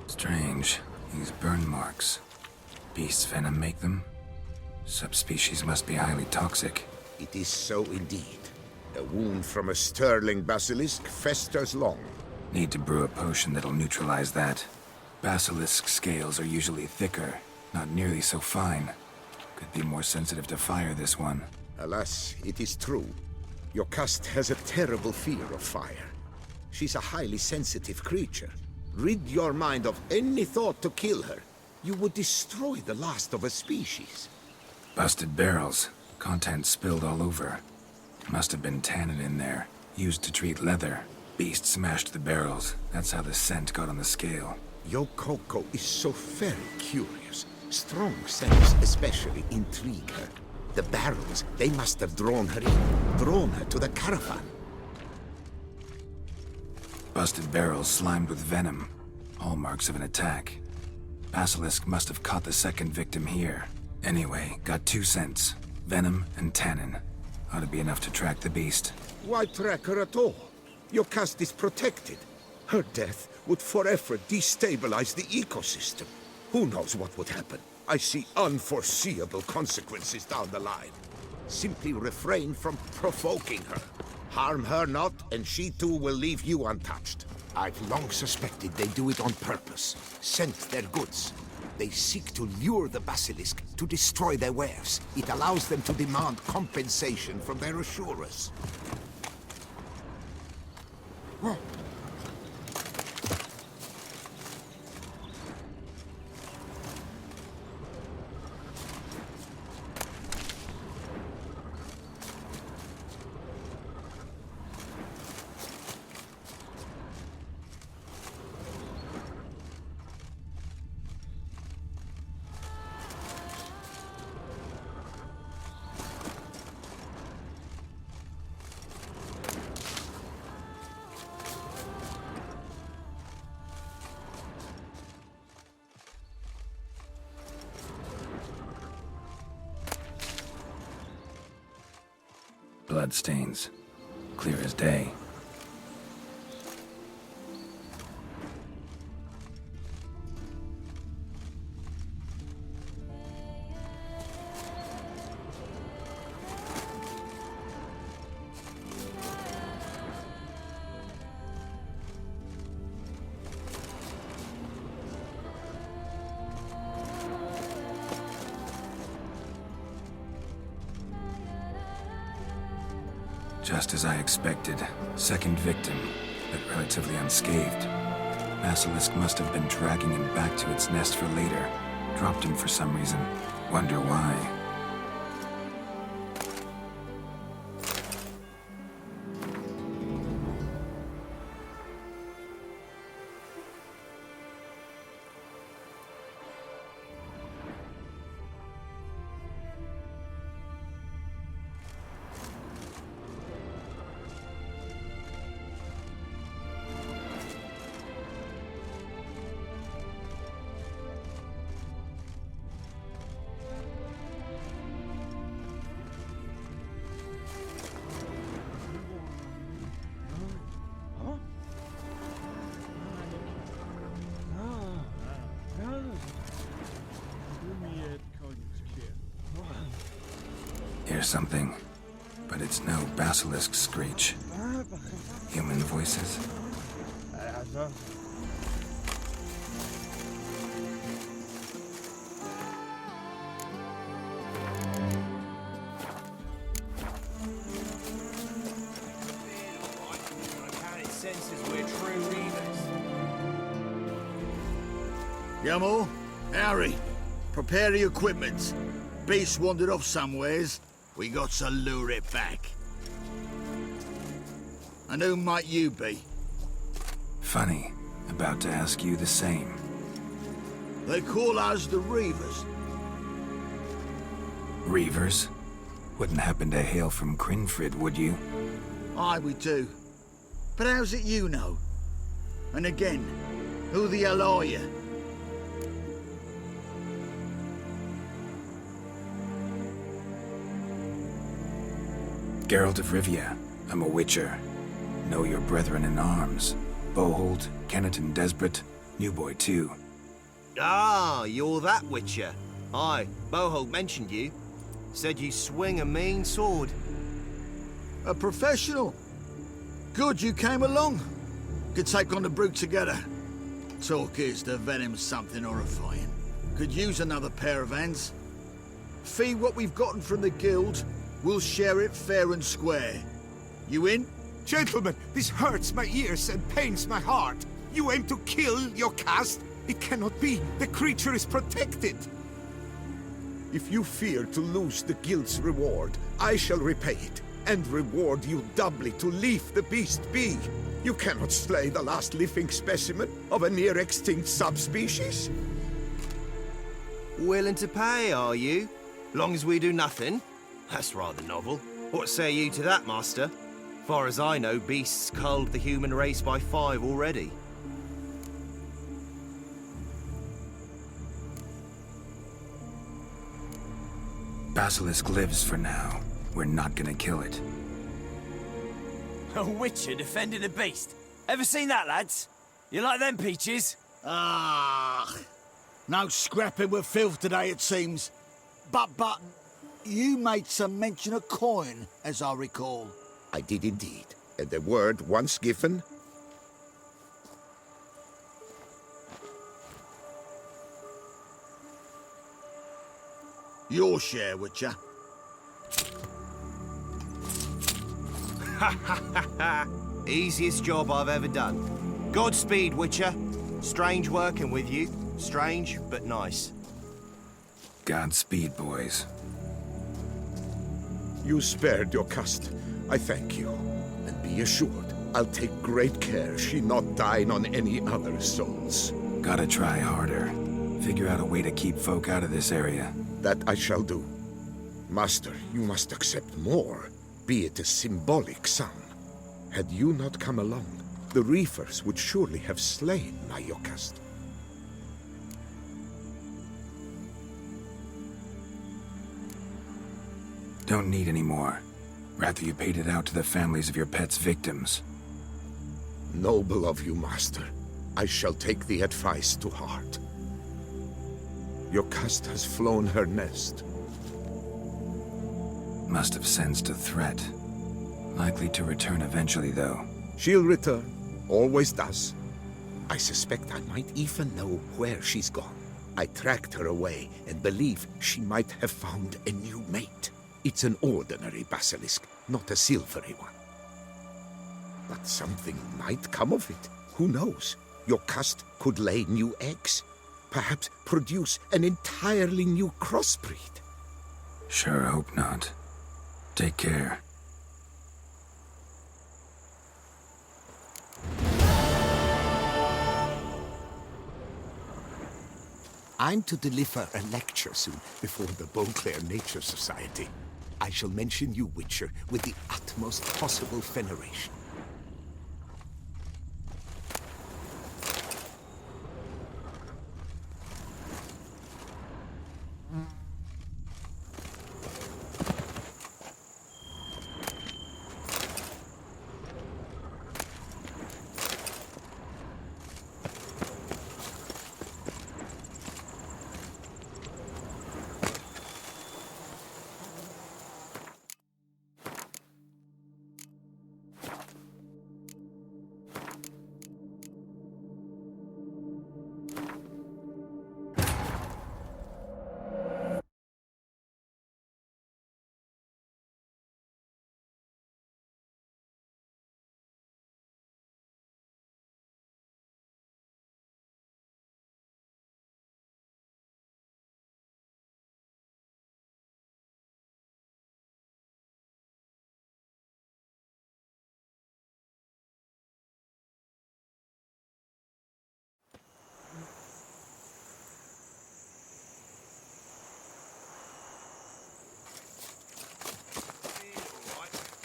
Strange. These burn marks. Beast's venom make them? Subspecies must be highly toxic. It is so indeed. A wound from a sterling basilisk festers long. Need to brew a potion that'll neutralize that. Basilisk scales are usually thicker, not nearly so fine. Could be more sensitive to fire, this one. Alas, it is true. Your caste has a terrible fear of fire. She's a highly sensitive creature. Rid your mind of any thought to kill her. You would destroy the last of a species. Busted barrels. Contents spilled all over. Must have been tannin in there. Used to treat leather. Beast smashed the barrels. That's how the scent got on the scale. Yokoko is so very curious. Strong scents especially intrigue her. The barrels, they must have drawn her in. Drawn her to the caravan. Busted barrels slimed with venom. Hallmarks of an attack. Basilisk must have caught the second victim here. Anyway, got 2 scents. Venom and tannin. Ought to be enough to track the beast. Why track her at all? Your caste is protected. Her death would forever destabilize the ecosystem. Who knows what would happen? I see unforeseeable consequences down the line. Simply refrain from provoking her. Harm her not, and she too will leave you untouched. I've long suspected they do it on purpose. Scent their goods. They seek to lure the basilisk to destroy their wares. It allows them to demand compensation from their assurers. Bloodstains. Clear as day. Just as I expected. Second victim, but relatively unscathed. Basilisk must have been dragging him back to its nest for later. Dropped him for some reason. Wonder why. Hear something, but it's no basilisk screech. Human voices? Yamo, Harry, prepare the equipment. Beast wandered off somewheres. We got to lure it back. And who might you be? Funny. About to ask you the same. They call us the Reavers. Reavers? Wouldn't happen to hail from Crinfrid, would you? Aye, we do. But how's it you know? And again, who the hell are you? Geralt of Rivia. I'm a witcher. Know your brethren in arms. Bohold, Kennet and Desperate, new boy too. Ah, you're that witcher. Aye, Bohold mentioned you. Said you swing a mean sword. A professional. Good you came along. Could take on the brute together. Talk is the venom's something horrifying. Could use another pair of hands. Fee what we've gotten from the guild. We'll share it fair and square. You in? Gentlemen, this hurts my ears and pains my heart. You aim to kill your caste? It cannot be. The creature is protected. If you fear to lose the guild's reward, I shall repay it, and reward you doubly to leave the beast be. You cannot slay the last living specimen of a near-extinct subspecies. Willing to pay, are you? Long as we do nothing? That's rather novel. What say you to that, master? Far as I know, beasts culled the human race by 5 already. Basilisk lives for now. We're not gonna kill it. A witcher defending a beast. Ever seen that, lads? You like them peaches? Ah, no scrapping with filth today, it seems. But, you made some mention of coin, as I recall. I did indeed, and the word once given... Your share, Witcher. Easiest job I've ever done. Godspeed, Witcher. Strange working with you. Strange, but nice. Godspeed, boys. You spared your caste. I thank you. And be assured, I'll take great care she not dine on any other souls. Gotta try harder. Figure out a way to keep folk out of this area. That I shall do. Master, you must accept more, be it a symbolic sum. Had you not come along, the Reefers would surely have slain my Yokast. Don't need any more. Rather you paid it out to the families of your pet's victims. Noble of you, Master. I shall take the advice to heart. Your caste has flown her nest. Must have sensed a threat. Likely to return eventually, though. She'll return. Always does. I suspect I might even know where she's gone. I tracked her away and believe she might have found a new mate. It's an ordinary basilisk, not a silvery one. But something might come of it. Who knows? Your caste could lay new eggs. Perhaps produce an entirely new crossbreed. Sure hope not. Take care. I'm to deliver a lecture soon before the Beauclair Nature Society. I shall mention you, Witcher, with the utmost possible veneration.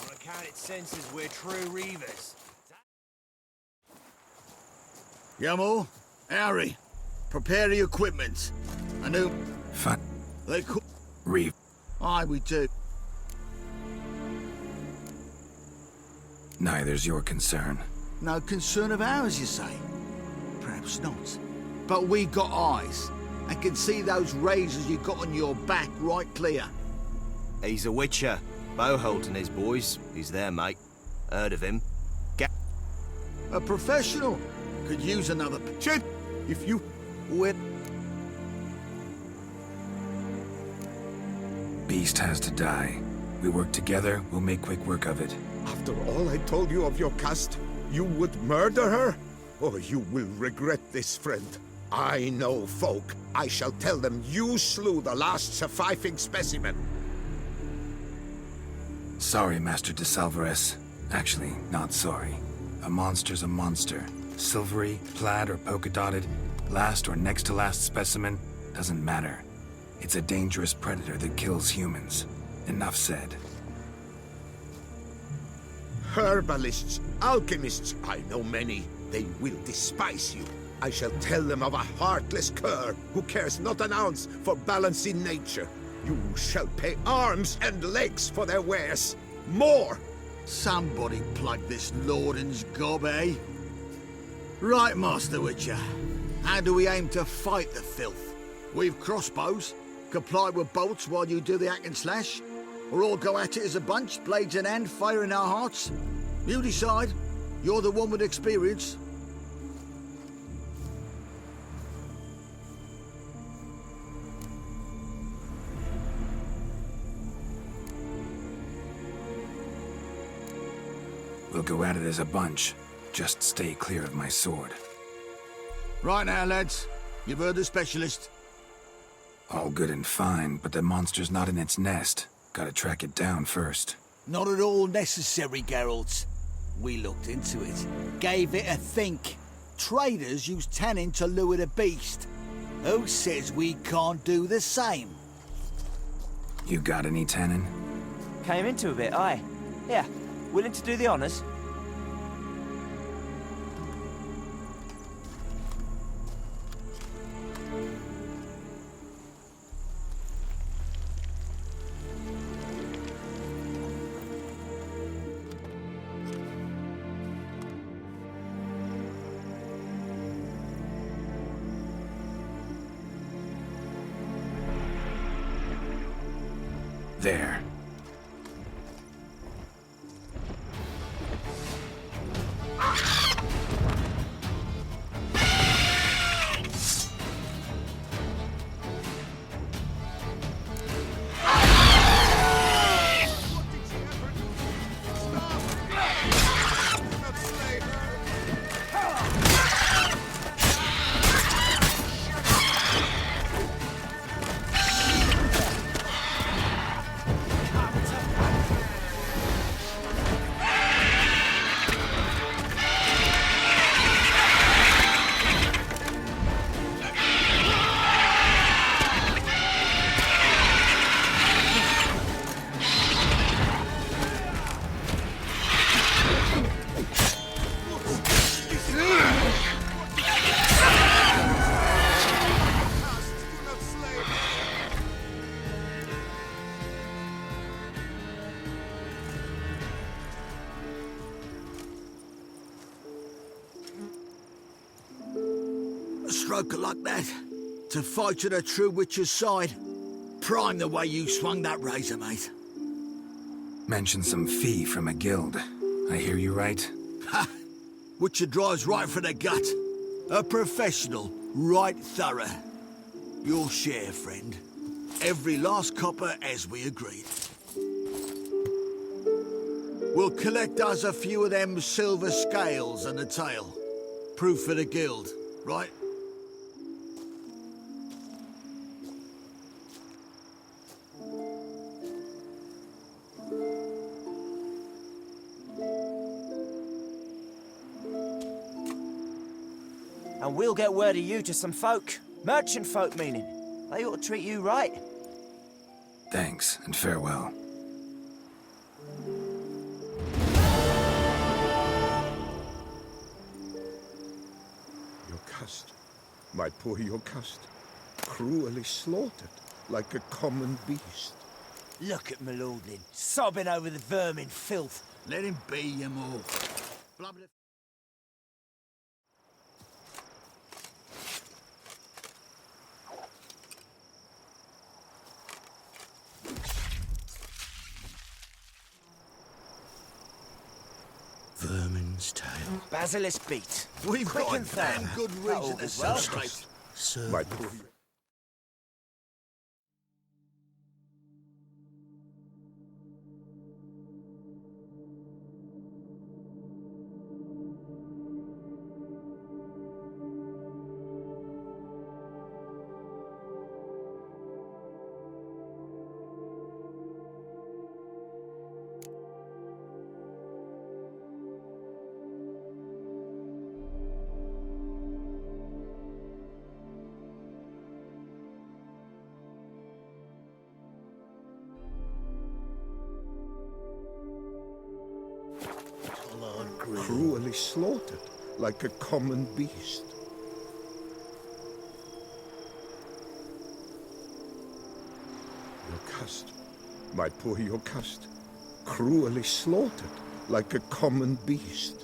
On account it senses we're true reavers. Yamo, Harry, prepare the equipment. I know Fun. they call... Reeve. Aye, we do. Neither's your concern. No concern of ours, you say? Perhaps not. But we got eyes, and can see those razors you got on your back right clear. He's a witcher. Beauholt and his boys. He's there, mate. Heard of him. A professional. Could use another... Chet, if you... With... Beast has to die. We work together, we'll make quick work of it. After all I told you of your cast, you would murder her? Oh, you will regret this, friend. I know folk. I shall tell them you slew the last surviving specimen. Sorry, Master de Salvarez. Actually, not sorry. A monster's a monster. Silvery, plaid, or polka-dotted, last or next to last specimen, doesn't matter. It's a dangerous predator that kills humans. Enough said. Herbalists, alchemists, I know many. They will despise you. I shall tell them of a heartless cur who cares not an ounce for balance in nature. You shall pay arms and legs for their wares. More! Somebody plug this Lorden's gob, eh? Right, Master Witcher. How do we aim to fight the filth? We've crossbows. Comply with bolts while you do the hack and slash? Or all go at it as a bunch, blades in hand, fire in our hearts? You decide. You're the one with experience. We'll go at it as a bunch. Just stay clear of my sword. Right now, lads. You've heard the specialist. All good and fine, but the monster's not in its nest. Gotta track it down first. Not at all necessary, Geralt. We looked into it, gave it a think. Traders use tannin to lure the beast. Who says we can't do the same? You got any tannin? Came into a bit, aye. Yeah, willing to do the honours? There. A stroke like that. To fight at a true witcher's side. Prime the way you swung that razor, mate. Mentioned some fee from a guild. I hear you right? Ha! Witcher drives right for the gut. A professional, right thorough. Your share, friend. Every last copper as we agreed. We'll collect us a few of them silver scales and a tail. Proof for the guild, right? And we'll get word of you to some folk. Merchant folk, meaning. They ought to treat you right. Thanks, and farewell. Yocast, my poor Yocast, cruelly slaughtered like a common beast. Look at my lordling, sobbing over the vermin filth. Let him be, you more. Blah, blah. Vermin's tail. Basilisk beat. We've Quick got and a damn thorough. good That reason to augurs well. celebrate. My poor... Cruelly slaughtered like a common beast. Yocast, my poor Yocast, cruelly slaughtered like a common beast.